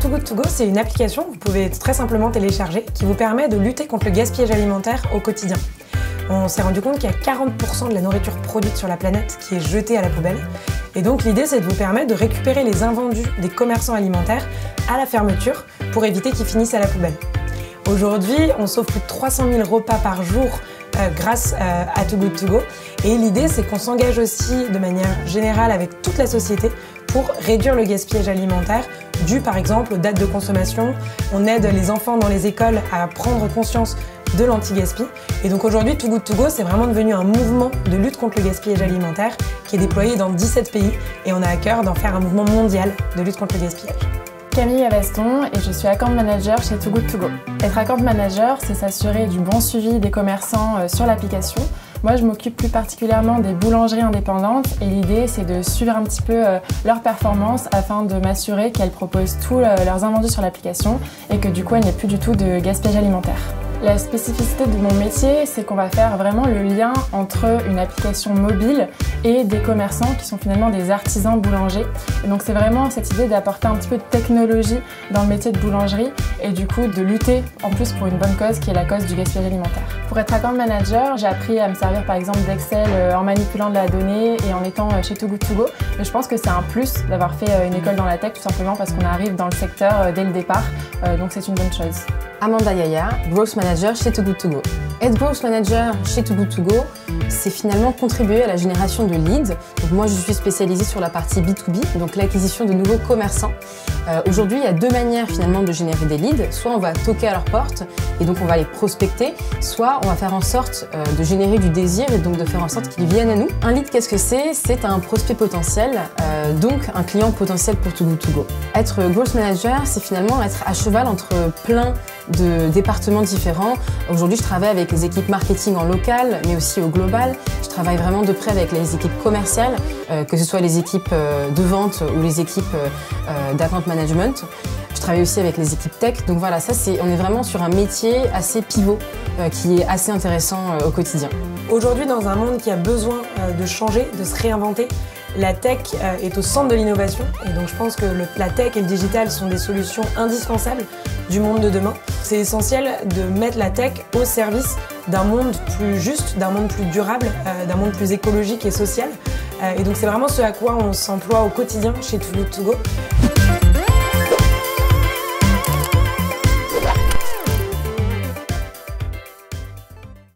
Too Good To Go, c'est une application que vous pouvez très simplement télécharger qui vous permet de lutter contre le gaspillage alimentaire au quotidien. On s'est rendu compte qu'il y a 40% de la nourriture produite sur la planète qui est jetée à la poubelle. Et donc l'idée, c'est de vous permettre de récupérer les invendus des commerçants alimentaires à la fermeture pour éviter qu'ils finissent à la poubelle. Aujourd'hui, on sauve plus de 300 000 repas par jour grâce à Too Good To Go. Et l'idée, c'est qu'on s'engage aussi de manière générale avec toute la société pour réduire le gaspillage alimentaire dû par exemple aux dates de consommation. On aide les enfants dans les écoles à prendre conscience de l'anti-gaspi. Et donc aujourd'hui, Too Good To Go, c'est vraiment devenu un mouvement de lutte contre le gaspillage alimentaire qui est déployé dans 17 pays et on a à cœur d'en faire un mouvement mondial de lutte contre le gaspillage. Camille Avaston et je suis account manager chez Too Good To Go. Être account manager, c'est s'assurer du bon suivi des commerçants sur l'application. Moi, je m'occupe plus particulièrement des boulangeries indépendantes et l'idée, c'est de suivre un petit peu leurs performances afin de m'assurer qu'elles proposent tous leurs invendus sur l'application et que du coup, il n'y ait plus du tout de gaspillage alimentaire. La spécificité de mon métier, c'est qu'on va faire vraiment le lien entre une application mobile et des commerçants qui sont finalement des artisans boulangers. Et donc c'est vraiment cette idée d'apporter un petit peu de technologie dans le métier de boulangerie et du coup de lutter en plus pour une bonne cause qui est la cause du gaspillage alimentaire. Pour être account manager, j'ai appris à me servir par exemple d'Excel en manipulant de la donnée et en étant chez Too Good To Go. Mais je pense que c'est un plus d'avoir fait une école dans la tech tout simplement parce qu'on arrive dans le secteur dès le départ, donc c'est une bonne chose. Amanda Yaya, Growth Manager chez Too Good To Go. Être Growth Manager chez Too Good To Go, c'est finalement contribuer à la génération de leads. Donc moi, je suis spécialisée sur la partie B2B, donc l'acquisition de nouveaux commerçants. Aujourd'hui, il y a deux manières finalement de générer des leads. Soit on va toquer à leur porte et donc on va les prospecter, soit on va faire en sorte de générer du désir et donc de faire en sorte qu'ils viennent à nous. Un lead, qu'est-ce que c'est? C'est un prospect potentiel, donc un client potentiel pour Too Good To Go. Être Growth Manager, c'est finalement être à cheval entre plein de départements différents. Aujourd'hui, je travaille avec les équipes marketing en local, mais aussi au global. Je travaille vraiment de près avec les équipes commerciales, que ce soit les équipes de vente ou les équipes d'account management. Je travaille aussi avec les équipes tech. Donc voilà, on est vraiment sur un métier assez pivot qui est assez intéressant au quotidien. Aujourd'hui, dans un monde qui a besoin de changer, de se réinventer, la tech est au centre de l'innovation et donc je pense que la tech et le digital sont des solutions indispensables du monde de demain. C'est essentiel de mettre la tech au service d'un monde plus juste, d'un monde plus durable, d'un monde plus écologique et social. Et donc c'est vraiment ce à quoi on s'emploie au quotidien chez Too Good To Go.